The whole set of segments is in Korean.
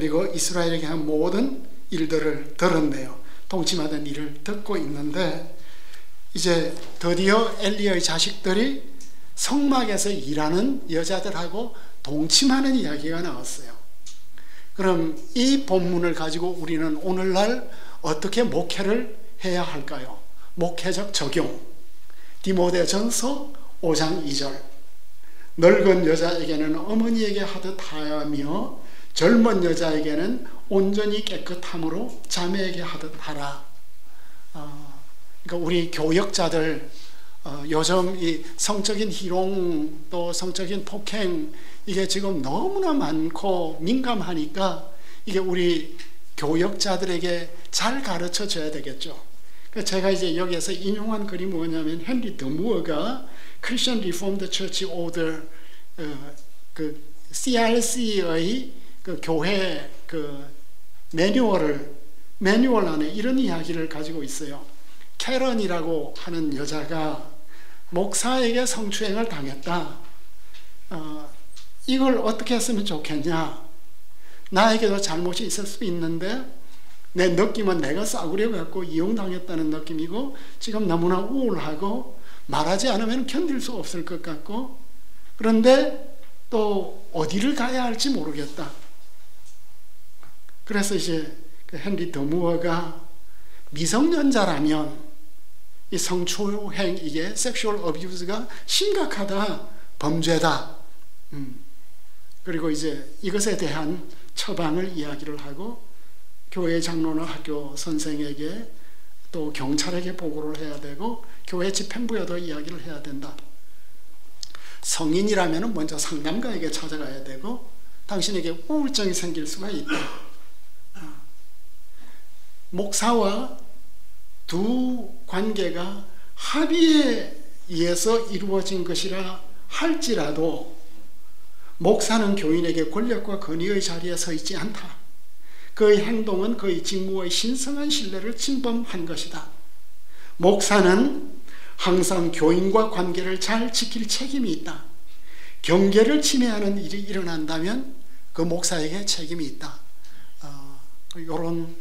그리고 이스라엘에게 한 모든 일들을 들었네요. 동침하던 일을 듣고 있는데 이제 드디어 엘리의 자식들이 성막에서 일하는 여자들하고 동침하는 이야기가 나왔어요. 그럼 이 본문을 가지고 우리는 오늘날 어떻게 목회를 해야 할까요? 목회적 적용. 디모데전서 5장 2절. 늙은 여자에게는 어머니에게 하듯 하며 젊은 여자에게는 온전히 깨끗함으로 자매에게 하듯 하라. 그러니까 우리 교역자들 요즘 이 성적인 희롱 또 성적인 폭행 이게 지금 너무나 많고 민감하니까 이게 우리 교역자들에게 잘 가르쳐 줘야 되겠죠. 제가 이제 여기에서 인용한 글이 뭐냐면 헨리 더무어가 Christian Reformed Church Order 그 CRC의 그 교회 그 매뉴얼 안에 이런 이야기를 가지고 있어요. 캐런이라고 하는 여자가 목사에게 성추행을 당했다. 이걸 어떻게 했으면 좋겠냐? 나에게도 잘못이 있을 수 있는데 내 느낌은 내가 싸구려 갖고 이용당했다는 느낌이고 지금 너무나 우울하고 말하지 않으면 견딜 수 없을 것 같고 그런데 또 어디를 가야 할지 모르겠다. 그래서 이제 그 헨리 더무어가 미성년자라면 이 성추행 이게 섹슈얼 어뷰즈가 심각하다, 범죄다. 그리고 이제 이것에 대한 처방을 이야기를 하고 교회 장로나 학교 선생에게 또 경찰에게 보고를 해야 되고 교회 집행부에도 이야기를 해야 된다. 성인이라면 먼저 상담가에게 찾아가야 되고 당신에게 우울증이 생길 수가 있다. 목사와 두 관계가 합의에 의해서 이루어진 것이라 할지라도 목사는 교인에게 권력과 권위의 자리에 서 있지 않다. 그의 행동은 그의 직무의 신성한 신뢰를 침범한 것이다. 목사는 항상 교인과 관계를 잘 지킬 책임이 있다. 경계를 침해하는 일이 일어난다면 그 목사에게 책임이 있다. 이런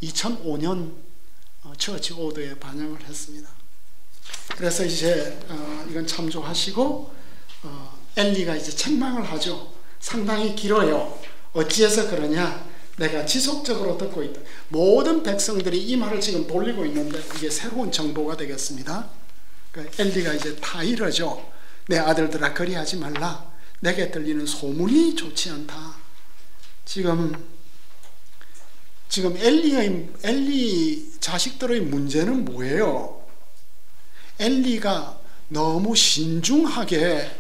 2005년 처치 오더에 반영을 했습니다. 그래서 이제 이건 참조하시고 엘리가 이제 책망을 하죠. 상당히 길어요. 어찌해서 그러냐? 내가 지속적으로 듣고 있다. 모든 백성들이 이 말을 지금 돌리고 있는데 이게 새로운 정보가 되겠습니다. 그러니까 엘리가 이제 다 이러죠. 내 아들들아 그리하지 말라. 내게 들리는 소문이 좋지 않다. 지금 엘리 자식들의 문제는 뭐예요? 엘리가 너무 신중하게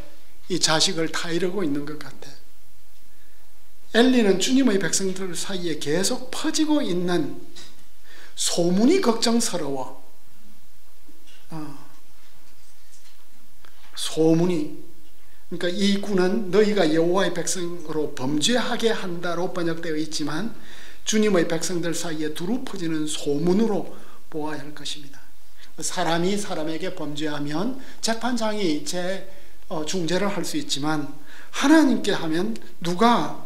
이 자식을 타이르고 있는 것 같아. 엘리는 주님의 백성들 사이에 계속 퍼지고 있는 소문이 걱정스러워. 소문이. 그러니까 이 구는 너희가 여호와의 백성으로 범죄하게 한다로 번역되어 있지만 주님의 백성들 사이에 두루 퍼지는 소문으로 보아야 할 것입니다. 사람이 사람에게 범죄하면 재판장이 중재를 할 수 있지만 하나님께 하면 누가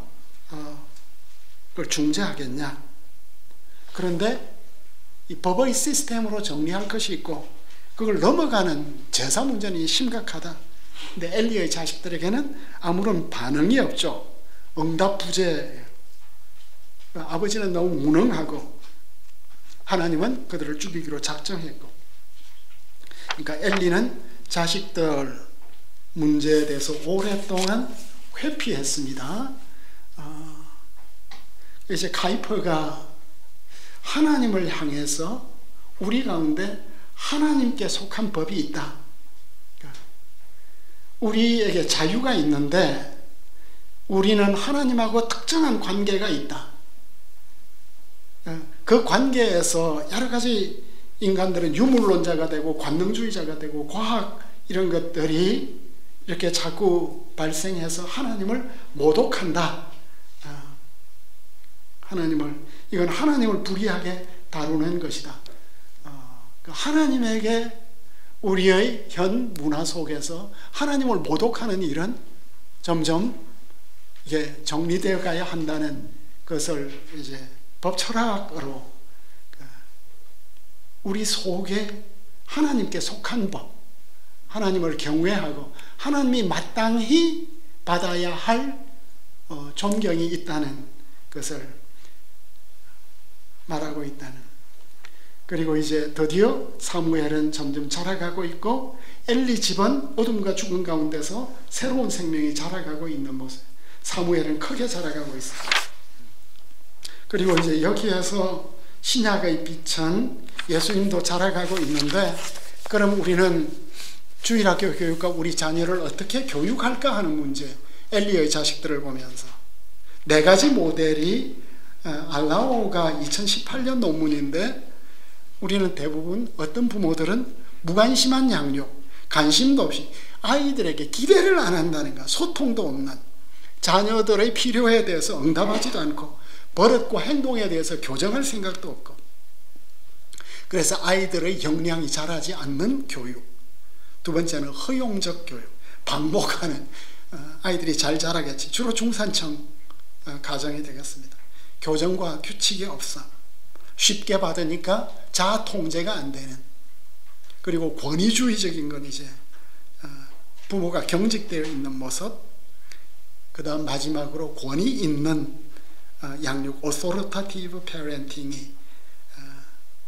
그걸 중재하겠냐? 그런데 이 법의 시스템으로 정리할 것이 있고 그걸 넘어가는 제사 문제는 심각하다. 근데 엘리의 자식들에게는 아무런 반응이 없죠. 응답부재. 아버지는 너무 무능하고 하나님은 그들을 죽이기로 작정했고. 그러니까 엘리는 자식들 문제에 대해서 오랫동안 회피했습니다. 이제 가이퍼가 하나님을 향해서 우리 가운데 하나님께 속한 법이 있다. 우리에게 자유가 있는데 우리는 하나님하고 특정한 관계가 있다. 그 관계에서 여러 가지 인간들은 유물론자가 되고 관능주의자가 되고 과학 이런 것들이 이렇게 자꾸 발생해서 하나님을 모독한다. 이건 하나님을 불의하게 다루는 것이다. 하나님에게 우리의 현 문화 속에서 하나님을 모독하는 일은 점점 이게 정리되어 가야 한다는 것을 이제 법 철학으로 우리 속에 하나님께 속한 법, 하나님을 경외하고 하나님이 마땅히 받아야 할 존경이 있다는 것을 말하고 있다는. 그리고 이제 드디어 사무엘은 점점 자라가고 있고 엘리 집은 어둠과 죽음 가운데서 새로운 생명이 자라가고 있는 모습. 사무엘은 크게 자라가고 있습니다. 그리고 이제 여기에서 신약의 빛은 예수님도 자라가고 있는데, 그럼 우리는 주일학교 교육과 우리 자녀를 어떻게 교육할까 하는 문제, 엘리의 자식들을 보면서 네 가지 모델이 알라오가 2018년 논문인데, 우리는 대부분 어떤 부모들은 무관심한 양육, 관심도 없이 아이들에게 기대를 안 한다는 것, 소통도 없는, 자녀들의 필요에 대해서 응답하지도 않고 버릇과 행동에 대해서 교정할 생각도 없고, 그래서 아이들의 역량이 자라지 않는 교육. 두 번째는 허용적 교육, 반복하는, 아이들이 잘 자라겠지. 주로 중산층 가정이 되겠습니다. 교정과 규칙이 없어. 쉽게 받으니까 자아 통제가 안 되는. 그리고 권위주의적인 건 이제 부모가 경직되어 있는 모습. 그 다음 마지막으로 권위 있는 양육, authoritative parenting이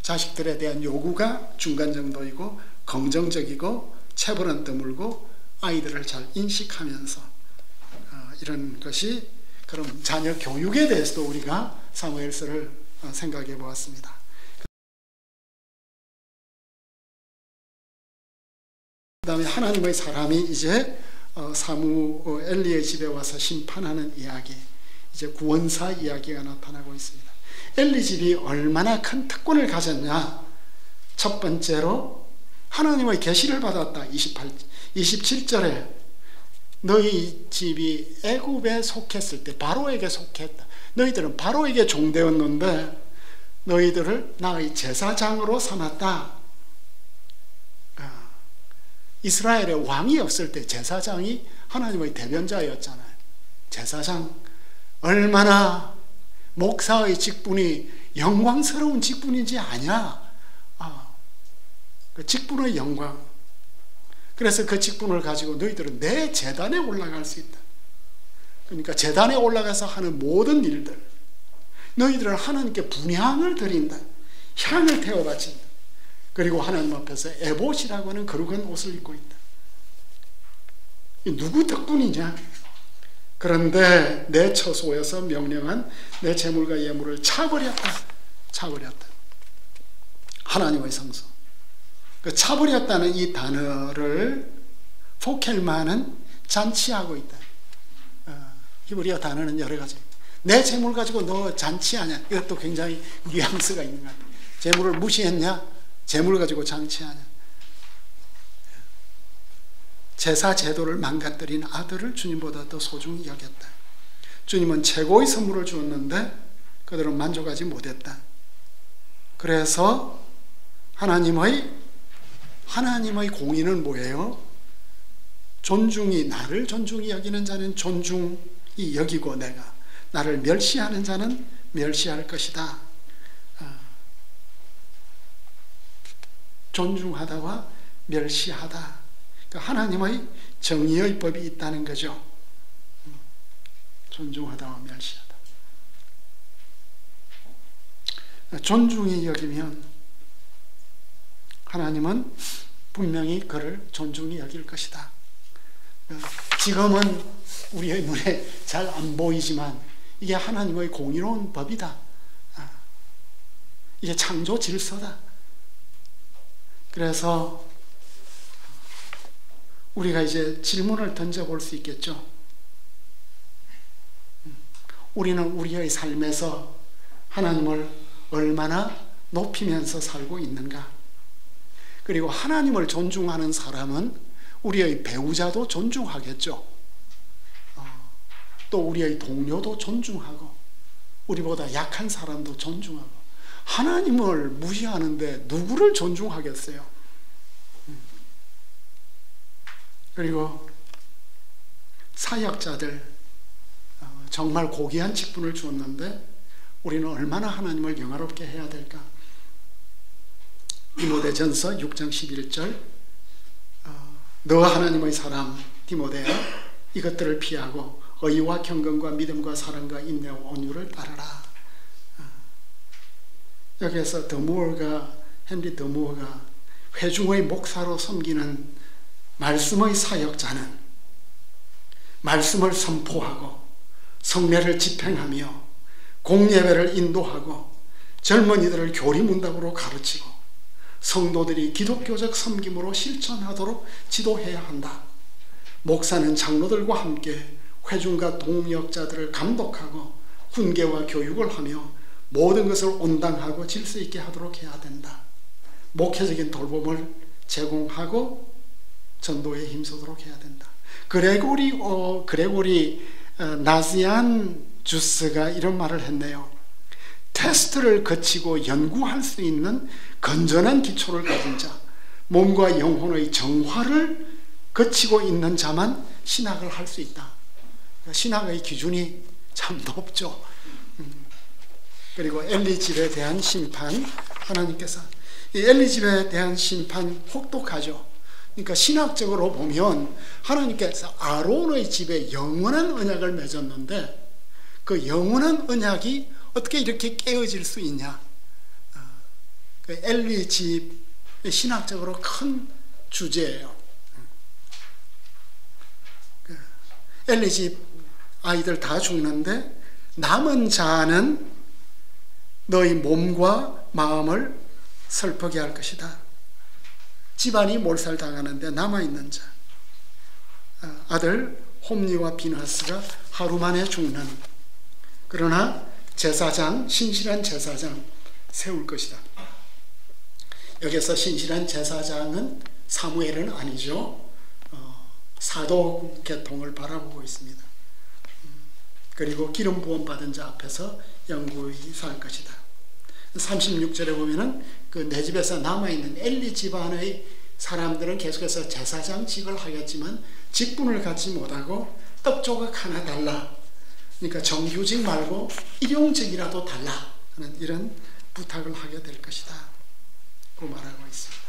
자식들에 대한 요구가 중간 정도이고 긍정적이고 체벌은 드물고 아이들을 잘 인식하면서 이런 것이, 그럼 자녀 교육에 대해서도 우리가 사무엘서를 생각해 보았습니다. 그 다음에 하나님의 사람이 이제 엘리의 집에 와서 심판하는 이야기, 이제 구원사 이야기가 나타나고 있습니다. 엘리 집이 얼마나 큰 특권을 가졌냐. 첫 번째로 하나님의 계시를 받았다. 27절에 너희 집이 애굽에 속했을 때 바로에게 속했다. 너희들은 바로에게 종되었는데 너희들을 나의 제사장으로 삼았다. 이스라엘에 왕이 없을 때 제사장이 하나님의 대변자였잖아요. 제사장, 얼마나 목사의 직분이 영광스러운 직분인지 아냐. 그 직분의 영광. 그래서 그 직분을 가지고 너희들은 내 제단에 올라갈 수 있다. 그러니까 제단에 올라가서 하는 모든 일들, 너희들은 하나님께 분향을 드린다. 향을 태워 바친다. 그리고 하나님 앞에서 에봇이라고 하는 거룩한 옷을 입고 있다. 이 누구 덕분이냐? 그런데 내 처소에서 명령한 내 재물과 예물을 차버렸다. 차버렸다. 하나님의 성소. 그 차버렸다는 이 단어를 포켈만은 잔치하고 있다. 히브리어 단어는 여러 가지. 내 재물 가지고 너 잔치하냐? 이것도 굉장히 뉘앙스가 있는 것 같아. 재물을 무시했냐? 재물 가지고 잔치하냐? 제사 제도를 망가뜨린 아들을 주님보다 더 소중히 여겼다. 주님은 최고의 선물을 주었는데 그들은 만족하지 못했다. 그래서 하나님의 공의는 뭐예요? 나를 존중히 여기는 자는 존중히 여기고 내가 나를 멸시하는 자는 멸시할 것이다. 존중하다와 멸시하다. 그러니까 하나님의 정의의 법이 있다는 거죠. 존중하다와 멸시하다. 존중히 여기면 하나님은 분명히 그를 존중히 여길 것이다. 지금은 우리의 눈에 잘 안 보이지만 이게 하나님의 공의로운 법이다. 이게 창조 질서다. 그래서 우리가 이제 질문을 던져볼 수 있겠죠. 우리는 우리의 삶에서 하나님을 얼마나 높이면서 살고 있는가? 그리고 하나님을 존중하는 사람은 우리의 배우자도 존중하겠죠. 또 우리의 동료도 존중하고 우리보다 약한 사람도 존중하고. 하나님을 무시하는데 누구를 존중하겠어요? 그리고 사역자들, 정말 고귀한 직분을 주었는데 우리는 얼마나 하나님을 영화롭게 해야 될까? 디모데전서 6장 11절 너 하나님의 사람 디모데야 이것들을 피하고 의와 경건과 믿음과 사랑과 인내와 온유를 따르라. 여기에서 헨리 더무어가 회중의 목사로 섬기는 말씀의 사역자는 말씀을 선포하고 성례를 집행하며 공예배를 인도하고 젊은이들을 교리문답으로 가르치고 성도들이 기독교적 섬김으로 실천하도록 지도해야 한다. 목사는 장로들과 함께 회중과 동역자들을 감독하고 훈계와 교육을 하며 모든 것을 온당하고 질서 있게 하도록 해야 된다. 목회적인 돌봄을 제공하고 전도에 힘쓰도록 해야 된다. 그레고리 나지안 주스가 이런 말을 했네요. 테스트를 거치고 연구할 수 있는 건전한 기초를 가진 자, 몸과 영혼의 정화를 거치고 있는 자만 신학을 할 수 있다. 신학의 기준이 참 높죠. 그리고 엘리집에 대한 심판, 하나님께서 이 엘리집에 대한 심판 혹독하죠. 그러니까 신학적으로 보면 하나님께서 아론의 집에 영원한 언약을 맺었는데 그 영원한 언약이 어떻게 이렇게 깨어질 수 있냐. 그 엘리 집의 신학적으로 큰 주제예요. 엘리 집 아이들 다 죽는데 남은 자는 너희 몸과 마음을 슬프게 할 것이다. 집안이 몰살당하는데 남아있는 자, 아들 홈리와 비나스가 하루 만에 죽는, 그러나 제사장, 신실한 제사장 세울 것이다. 여기서 신실한 제사장은 사무엘은 아니죠. 사도 계통을 바라보고 있습니다. 그리고 기름 부음 받은 자 앞에서 영구히 살 것이다. 36절에 보면은 그 내 집에서 남아있는 엘리 집안의 사람들은 계속해서 제사장직을 하겠지만 직분을 갖지 못하고 떡 조각 하나 달라. 그러니까 정규직 말고 일용직이라도 달라 하는 이런 부탁을 하게 될 것이다. 그 말하고 있습니다.